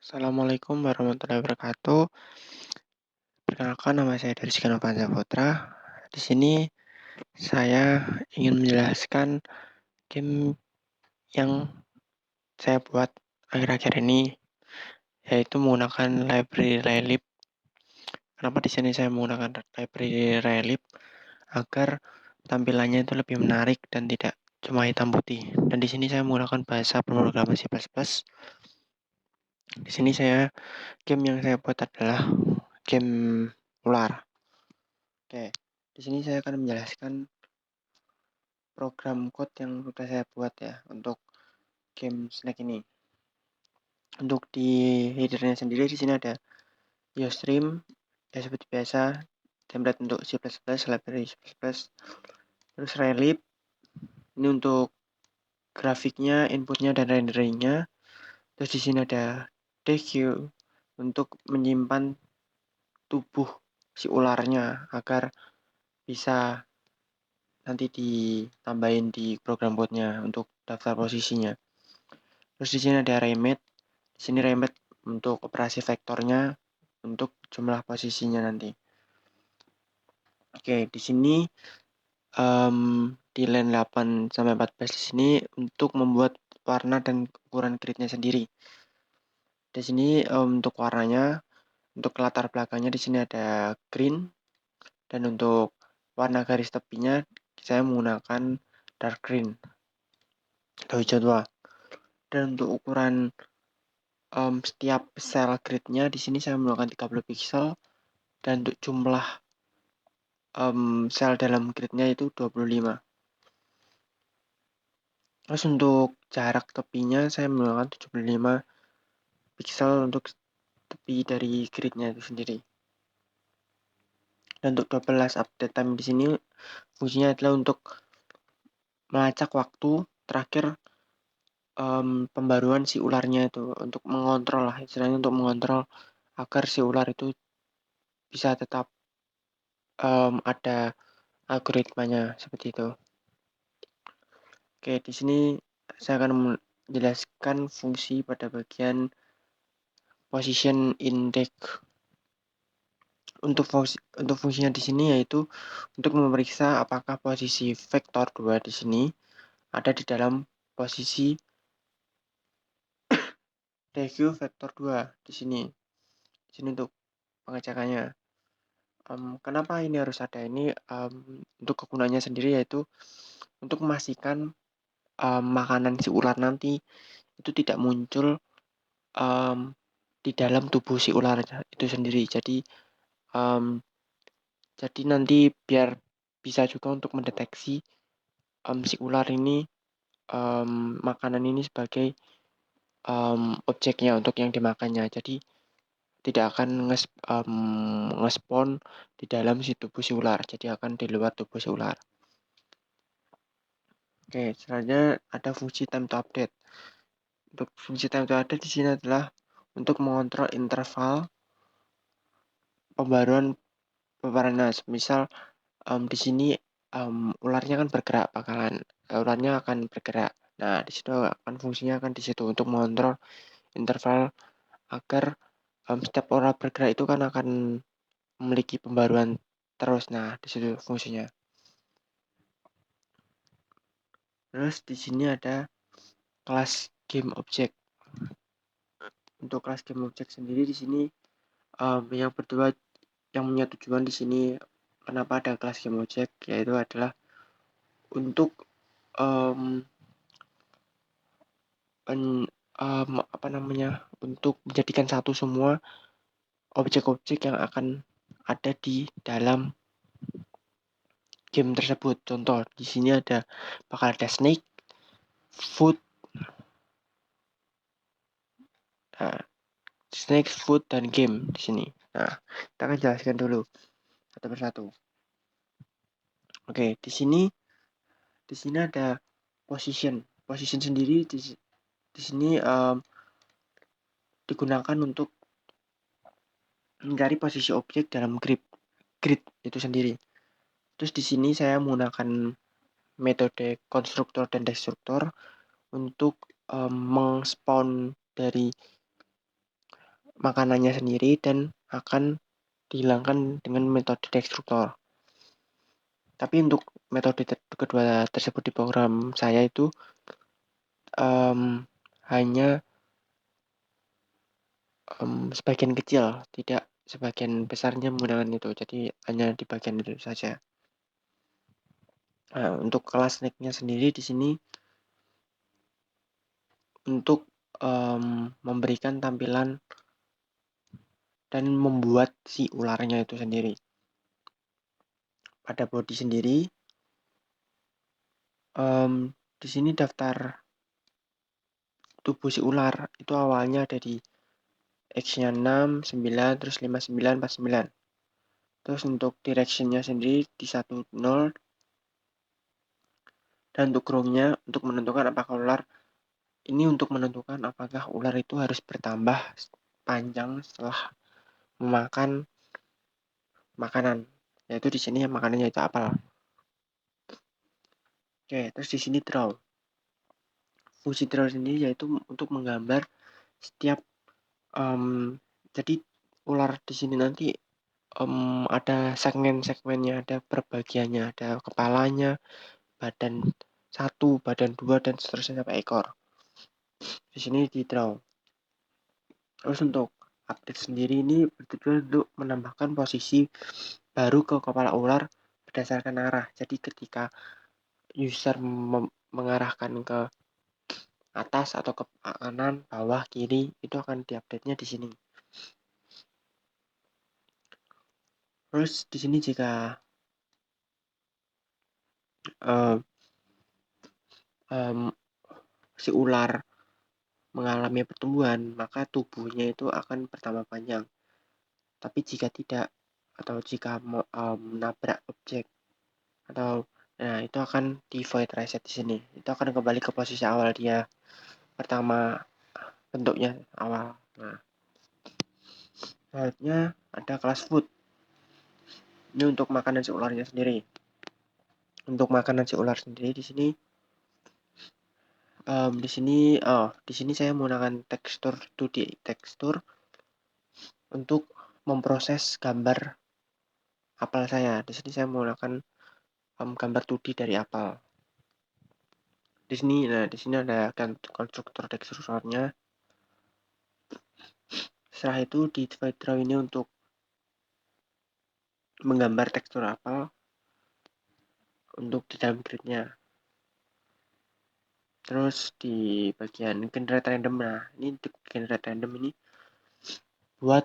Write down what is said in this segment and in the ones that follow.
Assalamualaikum warahmatullahi wabarakatuh. Perkenalkan nama saya Darisky Novansa Putra. Di sini saya ingin menjelaskan game yang saya buat akhir-akhir ini, yaitu menggunakan library Relic. Kenapa di sini saya menggunakan library Relic? Agar tampilannya itu lebih menarik dan tidak cuma hitam putih. Dan di sini saya menggunakan bahasa pemrograman C++. Di sini game yang saya buat adalah game ular. Oke, di sini saya akan menjelaskan program code yang sudah saya buat ya untuk game Snack ini. Untuk di headernya sendiri di sini ada Ustream ya seperti biasa, template untuk C++, library C++, terus Relic ini untuk grafiknya, inputnya dan renderingnya. Terus di sini ada DQ untuk menyimpan tubuh si ularnya agar bisa nanti ditambahin di program code-nya untuk daftar posisinya. Terus di sini ada remit. Di sini remit untuk operasi vektornya untuk jumlah posisinya nanti. Oke, di sini di line 8 sampai 14 di sini untuk membuat warna dan ukuran gridnya sendiri. Di sini untuk warnanya, untuk latar belakangnya di sini ada green dan untuk warna garis tepinya saya menggunakan dark green atau hijau tua. Dan untuk ukuran setiap sel gridnya di sini saya menggunakan 30 pixel dan untuk jumlah sel dalam gridnya itu 25. Terus untuk jarak tepinya saya menggunakan 75 pixel untuk tepi dari gridnya itu sendiri. Dan untuk 12 update time di sini fungsinya adalah untuk melacak waktu terakhir pembaruan si ularnya itu, untuk mengontrol lah istilahnya, untuk mengontrol agar si ular itu bisa tetap ada algoritmanya seperti itu. Oke, di sini saya akan menjelaskan fungsi pada bagian position index. Untuk fungsinya di sini yaitu untuk memeriksa apakah posisi vektor 2 di sini ada di dalam posisi DQ vektor 2 di sini. Di sini untuk pengecekannya. Kenapa ini harus ada ini? Untuk kegunaannya sendiri yaitu untuk memastikan makanan si ular nanti itu tidak muncul di dalam tubuh si ular itu sendiri. Jadi nanti biar bisa juga untuk mendeteksi si ular ini makanan ini sebagai objeknya untuk yang dimakannya. Jadi tidak akan ngespon di dalam si tubuh si ular. Jadi akan di luar tubuh si ular. Oke, selanjutnya ada fungsi time to update. Untuk fungsi time to update di sini adalah untuk mengontrol interval pembaruan paparannya. Misal di sini ularnya kan bergerak ularnya akan bergerak. Nah, di situ akan fungsinya akan di situ untuk mengontrol interval agar setiap ular bergerak itu kan akan memiliki pembaruan terus. Nah, di situ fungsinya. Terus di sini ada kelas game object. Untuk kelas game object sendiri di sini yang berdua yang punya tujuan di sini kenapa ada kelas game object yaitu adalah untuk um, apa namanya, untuk menjadikan satu semua objek-objek yang akan ada di dalam game tersebut. Contoh di sini bakal ada snake, food, nah, snake, food dan game di sini. Nah, kita akan jelaskan dulu satu persatu. Oke, di sini ada position. Position sendiri di sini digunakan untuk mencari posisi objek dalam grid itu sendiri. Terus di sini saya menggunakan metode konstruktor dan destruktor untuk mengspawn dari makanannya sendiri dan akan dihilangkan dengan metode destruktor. Tapi untuk metode kedua tersebut di program saya itu hanya sebagian kecil, tidak sebagian besarnya menggunakan itu. Jadi hanya di bagian itu saja. Nah, untuk kelas snacknya sendiri di sini untuk memberikan tampilan dan membuat si ularnya itu sendiri. Pada body sendiri, di sini daftar tubuh si ular itu awalnya ada di X-nya 6, 9, terus 5, 9, 4, 9. Terus untuk direction-nya sendiri di 1, 0. Dan untuk ground-nya untuk menentukan apakah ular ini untuk menentukan apakah ular itu harus bertambah panjang setelah memakan makanan. Yaitu di sini makanannya itu apel. Oke, terus di sini draw. Fungsi draw sendiri yaitu untuk menggambar setiap jadi ular di sini nanti ada segmen-segmennya, ada perbagiannya, ada kepalanya, badan 1, badan 2, dan seterusnya sampai ekor. Di sini di draw. Terus untuk update sendiri ini bertujuan untuk menambahkan posisi baru ke kepala ular berdasarkan arah. Jadi ketika user mengarahkan ke atas atau ke kanan, bawah, kiri, itu akan diupdate-nya di sini. Terus di sini jika si ular mengalami pertumbuhan, maka tubuhnya itu akan bertambah panjang. Tapi jika tidak, atau jika menabrak objek, atau nah itu akan di void reset di sini. Itu akan kembali ke posisi awal dia pertama bentuknya awal. Nah, selanjutnya ada kelas food. Ini untuk makanan si ularnya sendiri. Untuk makanan si ular sendiri di sini di sini saya menggunakan tekstur 2D tekstur untuk memproses gambar apel saya. Di sini saya menggunakan gambar 2D dari apel. Di sini ada konstruktor teksturnya. Setelah itu di divide draw ini untuk menggambar tekstur apel untuk di dalam gridnya. Terus di bagian generate random, nah ini untuk generate random ini buat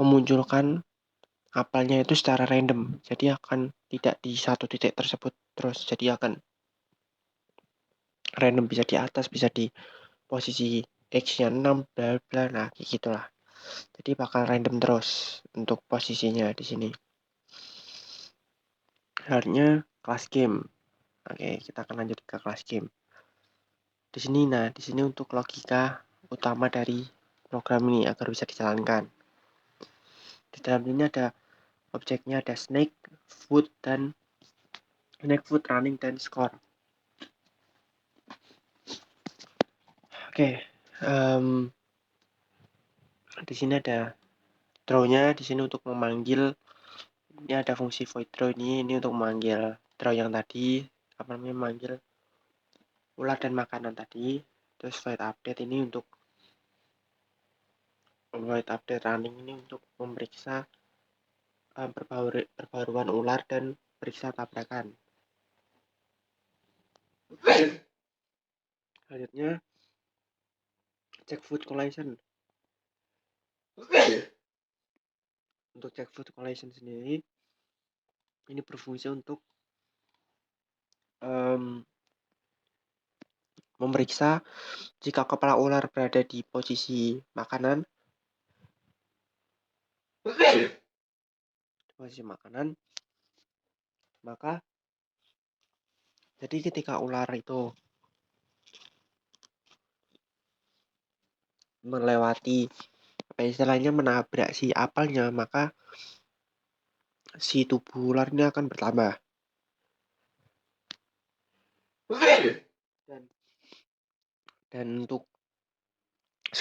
memunculkan apelnya itu secara random. Jadi akan tidak di satu titik tersebut terus. Jadi akan random, bisa di atas, bisa di posisi X-nya 6, bla bla. Nah, kayak gitulah. Jadi bakal random terus untuk posisinya di sini. Selanjutnya kelas game. Oke, kita akan lanjut ke kelas game. Di sini untuk logika utama dari program ini agar bisa dijalankan. Di dalam ini ada objeknya, ada snake, food, dan snake, food, running, dan score. Oke, di sini ada draw-nya. Di sini untuk memanggil, ini ada fungsi void draw ini untuk memanggil draw yang tadi, memanggil ular dan makanan tadi. Terus void update ini untuk void update running ini untuk memeriksa perbaruan ular dan periksa tabrakan. Selanjutnya check food collision. Untuk check food collision sendiri ini berfungsi untuk memeriksa jika kepala ular berada di posisi makanan, maka jadi ketika ular itu melewati istilahnya menabrak si apelnya, maka si tubuh ularnya akan bertambah. Dan untuk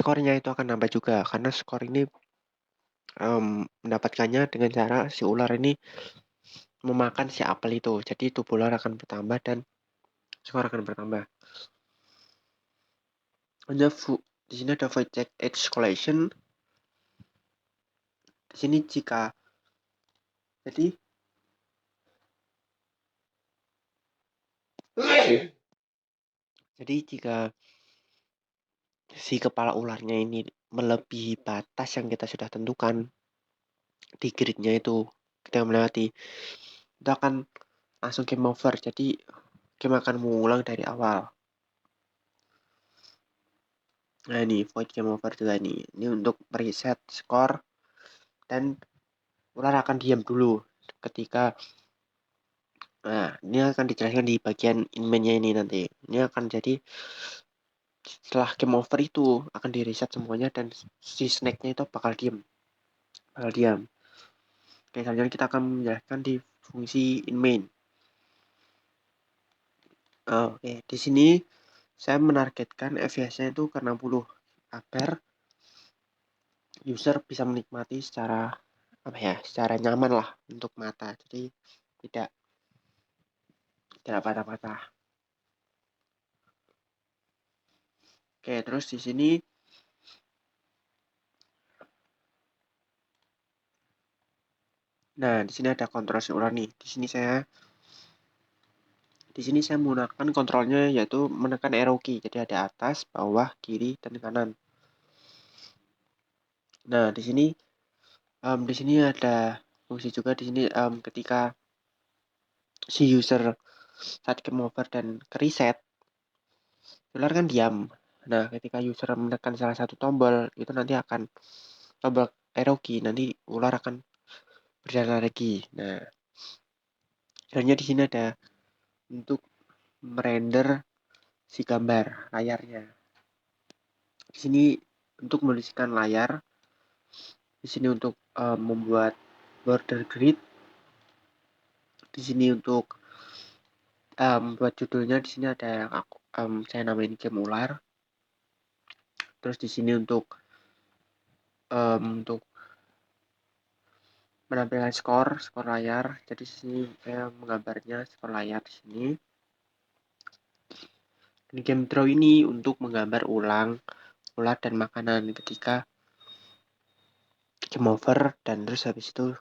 skornya itu akan nambah juga karena skor ini mendapatkannya dengan cara si ular ini memakan si apel itu. Jadi tubuh ular akan bertambah dan skor akan bertambah. Di sini ada void check edge collision. Di sini jadi jika si kepala ularnya ini melebihi batas yang kita sudah tentukan di gridnya itu, kita melewati, itu akan langsung game over. Jadi game akan mengulang dari awal. Nah ini void game over juga ini. Ini untuk reset skor dan ular akan diam dulu ketika ini akan dijelaskan di bagian inmennya ini nanti. Ini akan jadi setelah game over itu akan di reset semuanya dan si snake-nya itu bakal diam. Oke, selanjutnya kita akan menjelaskan di fungsi in main. Oke, di sini saya menargetkan FPS-nya itu ke 60 agar user bisa menikmati secara nyaman lah untuk mata. Jadi tidak patah-patah. Oke, terus di sini ada kontrol ular nih. Di sini saya menggunakan kontrolnya yaitu menekan arrow key. Jadi ada atas, bawah, kiri, dan kanan. Nah, di sini ada fungsi juga di sini ketika si user saat game over dan ke reset, ular kan diam. Nah, ketika user menekan salah satu tombol, itu nanti akan tombol arrow key, nanti ular akan berjalan lagi. Nah, selanjutnya di sini ada untuk merender si gambar layarnya. Di sini untuk menuliskan layar, di sini untuk membuat border grid, di sini untuk buat judulnya, di sini ada yang saya namain game ular. Terus di sini untuk menampilkan skor layar. Jadi di sini saya menggambarnya skor layar di sini. Dan game draw ini untuk menggambar ulang ular dan makanan ketika game over dan terus habis itu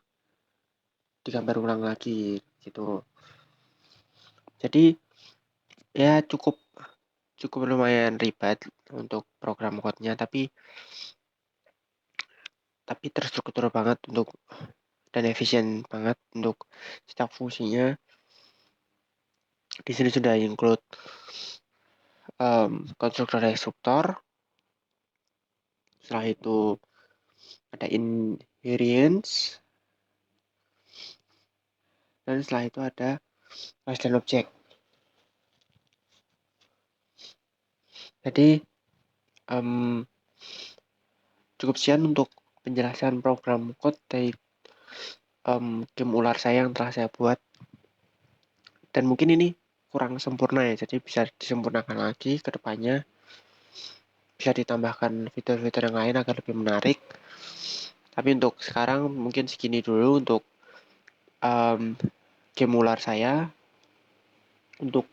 digambar ulang lagi gitu. Jadi ya cukup lumayan ribet untuk program code-nya, tapi terstruktur banget dan efisien banget untuk setiap fungsinya. Di sini sudah include konstruktor destruktor. Setelah itu ada invariance, dan setelah itu ada class dan object. Jadi cukup sekian untuk penjelasan program code dari game ular saya yang telah saya buat. Dan mungkin ini kurang sempurna ya, jadi bisa disempurnakan lagi ke depannya. Bisa ditambahkan fitur-fitur yang lain agar lebih menarik. Tapi untuk sekarang mungkin segini dulu untuk game ular saya. Untuk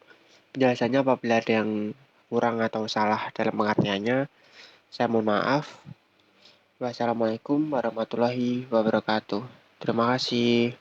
penjelasannya apabila ada yang kurang atau salah dalam pengertiannya, saya mohon maaf. Wassalamualaikum warahmatullahi wabarakatuh. Terima kasih.